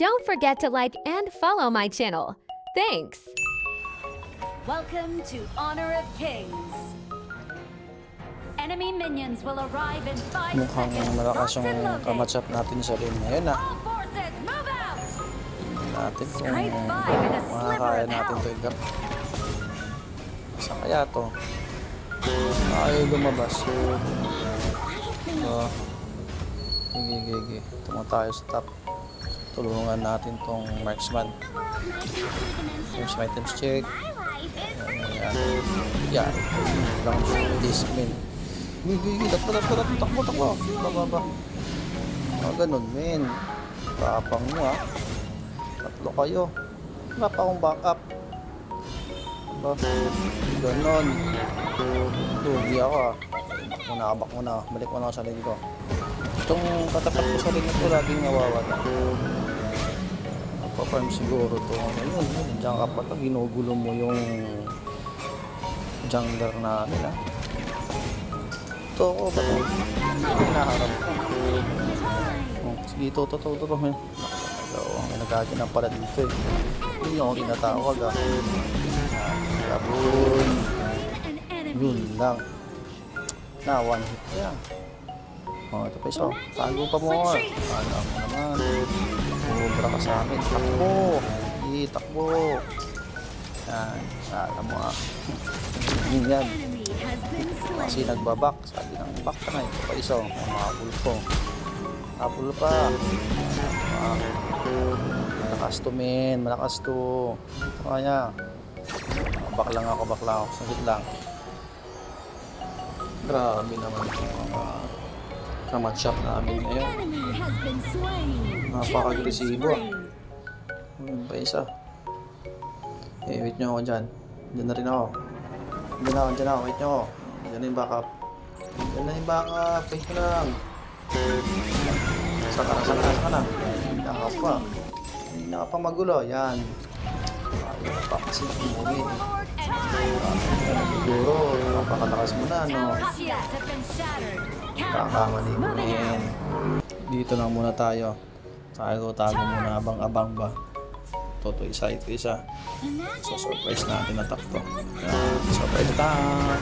Don't forget to like and follow my channel. Thanks! Welcome to Honor of Kings. Enemy minions will arrive in 5 Mukhang seconds. malakas Locked and yung loaded. kamatchup natin sa lane ngayon ah. All forces, move out! Natin kung Scrape by with a sliver makakaya of natin health. to i-gap. Saan kaya to? Ayaw lumabas. So, gigi. Tungo tayo sa top. Tulungan natin tong marksman. Teams my teams check. Yan. Lang dismin. Gigi. Takbo. Baba. Ganun men. Tapang mo ah. Tatlo kayo. Wala pa akong backup. Ganon. Lugi ako ah. Nakabak mo na. Balik mo na ako sa lane ko. Itong katapat ko sa lane ito laging nawawala. Nagpa-farm siguro to. Ayun. Diyan ka pala. Ginugulo mo yung jungler namin ah. Ito ako ba ito? Hinaharap ko. Sige, ito. May nagkakin pala dito eh. Hindi ako tinatawag ah. Labun. Yun lang. Na, one hit yan. Ito pa isa. Tago pa mo. Ano mo naman. Bumubra ka sa amin. Takbo. Takbo. Yan. Alam mo ah. Yun yan. Kasi nagbabak. Sabi ng back ka na. Ito pa isa. Makapul ko. Kapul pa. Malakas to men. Malakas to. Ito kaya. Back lang ako. Sagit lang. Grabe naman yung mga kamatchup namin ngayon. Napaka-agresibo ah. Pa isa. Wait nyo ako dyan. Dyan na rin ako. Wait nyo ako. Dyan na yung backup. Wait ko lang. Saka na. Hindi na ka pa magulo. Yan. Ayaw pa kasi tumugin. Siguro, napakalakas mo na, no? Kakamali mo yan. Dito lang muna tayo. Tago muna, abang-abang ba? Toto isa. So, surprise natin na to. Surprise attack!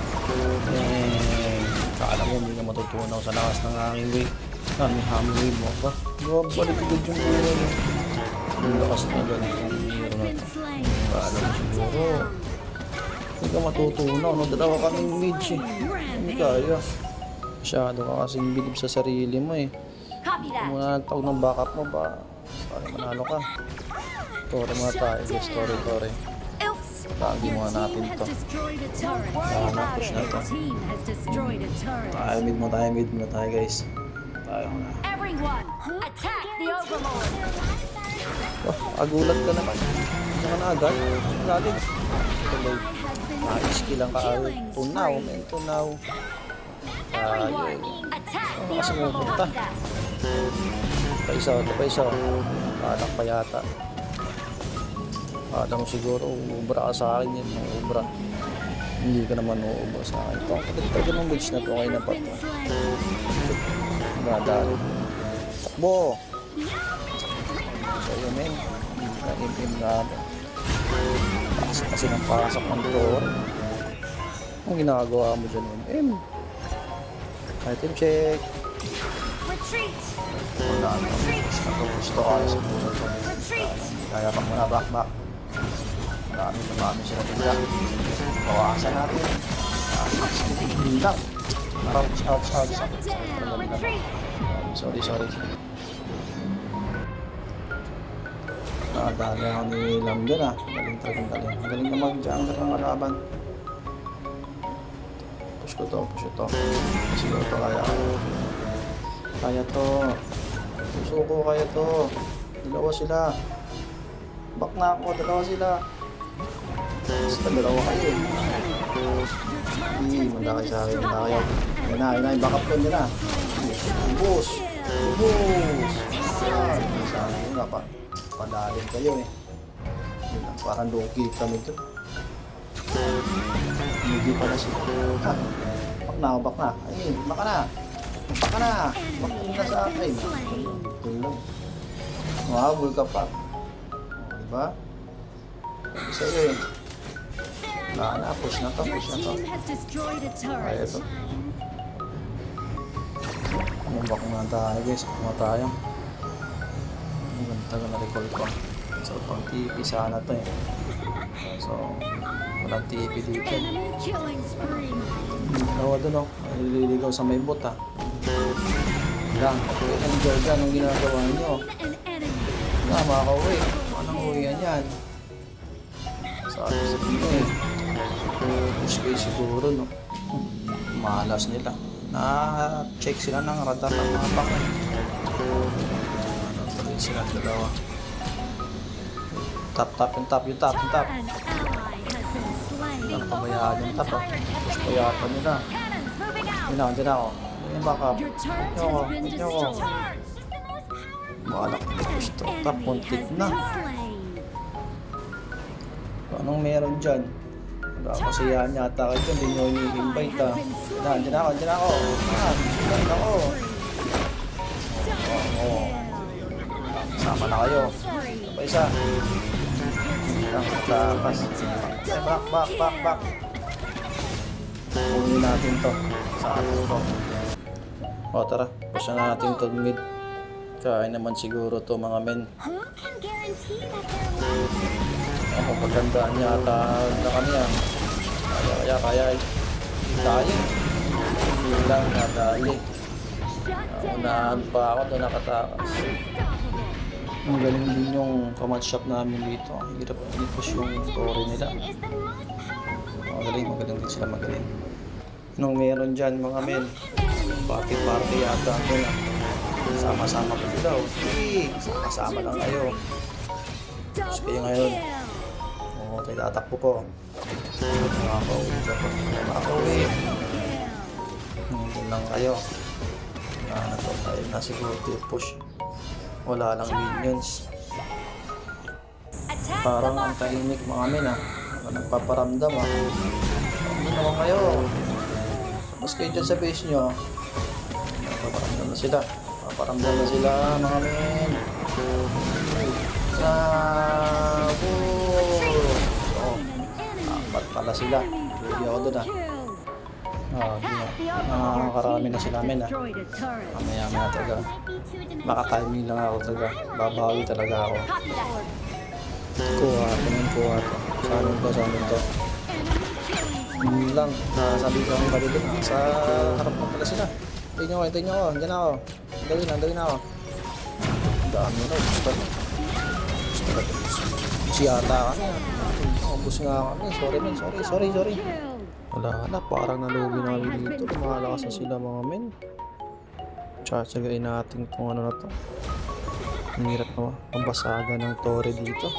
Kala mo, hindi ka matutunaw sa lakas ng aking wave. May hammer wave mo ba? Balik agad yung buhay mo. Yung lakas na ganito. Kala mo siguro. Hindi ka matutunaw, no? Dalawa kaming mid eh. Hindi kaya. Masyado ka kasing bilib sa sarili mo eh. Kung muna nagtawag ng backup mo ba, sorry manalo ka. Tore muna tayo, tore. Lagi muna natin to. Push na to. Tayo mid mo tayo guys. Tayo na. Attack the Overlord! Agulat ka naman. Hindi ka na agad. Galing. Skill lang ka. Tunaw. Kasi mo punta. Pa isa. Panak pa yata. Alam mo siguro, ubra ka sa akin yan. Ubra. Hindi ka naman uubra sa akin. Ito, kapag ng bridge na to, okay na pa ito. Madali. Takbo! So yun men. Ka-impim na ano. Kasi nang pasok ng door. Ang ginagawa mo dyan M. Item check. Wala na. Gusto ka sa puso ko. Kaya pa muna back. Marami sila tingla. Bawasan natin. Bintang. Ouch. Sorry. Nakadali ako ni Lamden ah. Galing na mag-jungle ng malaban. Push ko to. Siguro to kaya to. Puso ko kaya to. Dalawa sila. Back na ako. Dalawa sila. Basta dalawa kayo eh. Mandakay sa akin. Yan na. Backup ko nyo na. Ubus. Sabi ko nga pa. Padalim kayo eh. Parang low-key kami ito. Hindi pala si Kuka. Bak na. Ay, baka na. Bak na sa akin. Ito lang. Mahabol ka pa. O, diba? Sabi sa'yo eh. Na, push na to, Your push na to. team has destroyed a Ay, turret. ito. Lumbak muna tayo guys, mga tayo. Ang ganda na recall ko. So, pang TP sana to eh. So, walang TP dito. Enemy killing spree. Dalawa doon o. Naliligaw sa may bot ha. Lang, ang dyan, anong ginagawa nyo? An enemy. Nga, makaka-uwi. Anong uwian yan? Sabi sa dito eh. Push kayo siguro no. Malas nila. Na-check sila ng radar ng mga baka. Tuloy sila dalawa. Tap, yung tap. An ally has been slain. Ang pabayaan yung tap ah. Push pa yata nila. Cannons moving out. Dyan ako. Yung backup. Your turret Ito ako. has been Ito ako. destroyed. Malak. Push to tap. Enemy Puntik has na. been slain. Anong meron dyan? Wala kasiyahan yata kayo dyan. Hindi nyo ini-invite ah. Dyan ako. Dyan ako. Oo. Sama na kayo. Pa isa. Lang, tapas. Ay, back. Kunin natin to. Sa atin to. O, tara. Pusa na natin to mid. Kaya naman siguro to mga men. Who can guarantee that their lives Ako, pagkandaan niya ata na kanya. Kaya. Dali. Hindi lang nadali. Unahan pa ako doon nakatakas. Ang galing din yung command shop namin dito. Hirap i-push yung story nila. Magaling din sila magaling. Anong meron dyan mga men? Party yata ito na. Sama-sama pa sila. Okay, sama lang kayo. Push kayo ngayon. Oo, tatakbo po. Makakauwi. Doon lang kayo. Tayo na siguro push. Wala lang minions. attack the Parang ang mark. tahimik mga men ah. Nagpaparamdam ah. Ano naman kayo? Mas kayo dyan sa base nyo. Paparamdam na sila. Paparamdam na sila mga men. Bravo! Oo. Apat pala sila. Hindi ako doon ah. Nakakarami na sila men ah. Destroyed a turret. Mamaya talaga. Makatiming lang ako talaga. Babawi talaga ako. Copy that. Kuha to. Saan to? Yun lang. Sabi ko ang bali doon. Sa harap na pala sila. Tingnan ko. Diyan ako. Dali na ako. Dami na. Gusto na. Si yata kami. Ubus nga kami. Sorry men. Sorry. Wala. Parang nalugi namin dito. Lumalakas na sila mga men. Tsatsagain natin kung ano na to. Ang hirap na pambasaga ng tore dito.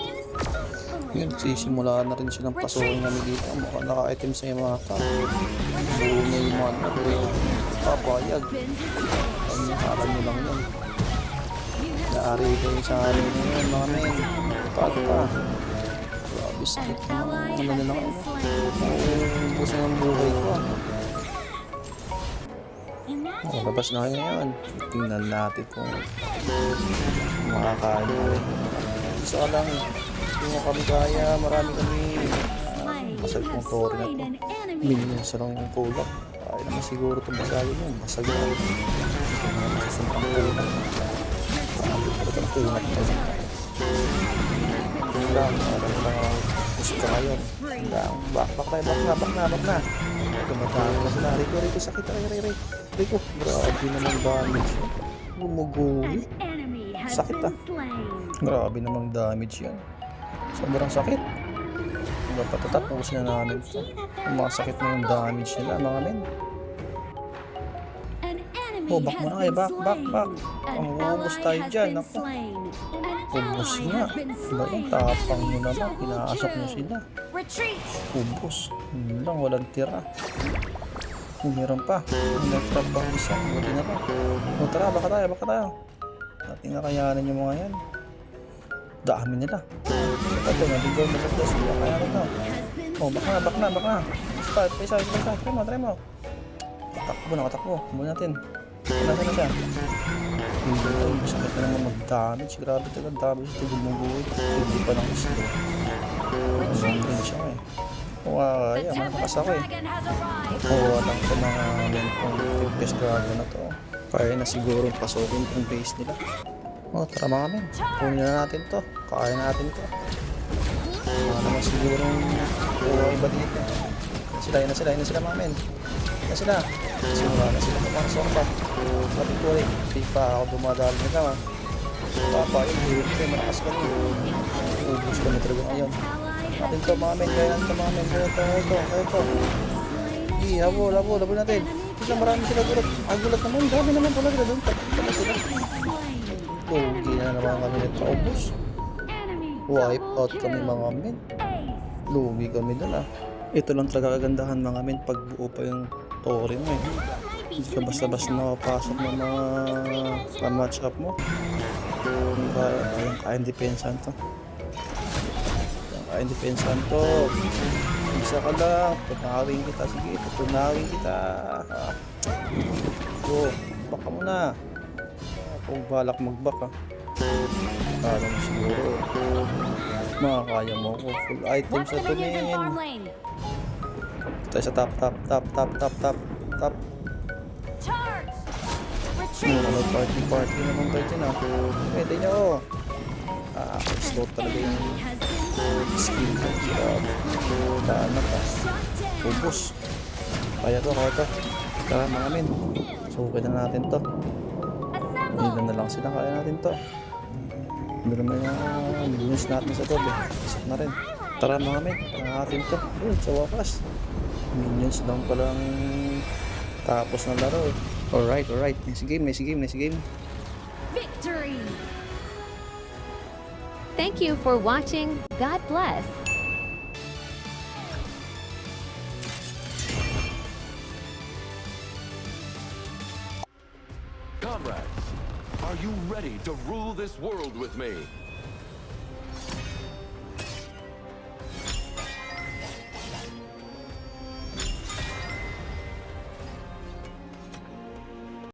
Yun, sisimula na rin silang pasukin namin dito. Mukhang naka-item sa yung mga ka. Sumay yung mga papayag. Alam nyo lang yun. Naari kayo sa amin yun, mga men. Tago pa. Grabe, sakit na. Ano na lang ako. Ubus na ang buhay ko. Labas na kayo ngayon. Tingnan natin kung makakain kami. Isa lang. Kung kami kaya, marami kami. Basag kong tori na to. Minions na lang yung kulak. Kaya naman siguro itong basagin yun. Basag na. Masusumpang kulak. Marami pa rin ang kulak na yun. Lang. Gusto ngayon. Back na. Tumatawag na sila. Rico, sakit. Rico, grabe naman damage. Gumuguwi. Sakit ah. Grabe namang damage yan. Sobrang sakit. Patatatapos na namin ito. Masakit na yung damage nila mga men. Oh, back muna kayo. Back. Ubus tayo dyan. Ako. Ubus nga. Diba yung tapang nyo naman. Pinaasok nyo sila. Ubus. Yun lang, walang tira. Meron pa. Nag-trap bang isa. Buti na pa. O tara, baka tayo. Ating nakayanan yung mga yan. Dami nila. Ito, naligaw na ito. Sila kayanan na. O, back na. Isa. Try mo. Nakatakbo. Muna natin. Nasaan na siya? Ay, masakit na naman mag-damage. Grabe talaga damage ito gumuguhit. Hindi pa lang gusto. Ang din siya eh. Kaya, malakas ako eh. Alam ko mga mentong Tempest Dragon na to. Kaya na siguro pasukin yung base nila. Tara mga men. Kunin na natin to. Kaya natin to. Naman siguro iba dito. Yun na sila mga men. Na sila. Simula na sila pumasok pa. Sabi ko eh, di pa ako dumadali na lang. Papa, yung hero malakas ka rin. Ubus ka na talaga ngayon. Natin to mga men, kaya natin to mga men. Kaya to. Hindi, habol natin. Tignan, marami sila gulat. Gulat naman, dami naman pala sila doon. Pala sila. Hindi na naman kami nagpaubos. Wipe out kami mga men. Lugi kami doon ah. Ito lang talaga kagandahan mga men pag buo pa yung Tori mo eh. Hindi ka basta-basta nakapasok ng mga match up mo. Kayang depensahan to. Isa ka lang. Tunawin kita. Sige, tunawin kita. Baka mo na. Kung balak magbak ha. Kala mo siguro. Makakaya mo ko. Full items na to men. Tayo sa top. Party naman kayo dyan ah. Pwede nyo. Slow talaga yung skill ko. Daan na pa. Ubus. Kaya to. Tara mga men. Sukin na natin to. Ilan na lang sila. Kaya natin to. Hindi naman yung lunes natin sa doble. Isip na rin. Tara mga men. Kaya natin to. Sa wakas. Minions lang palang tapos ng laro eh. Alright. Nice game. Victory! Thank you for watching. God bless. Comrades, are you ready to rule this world with me?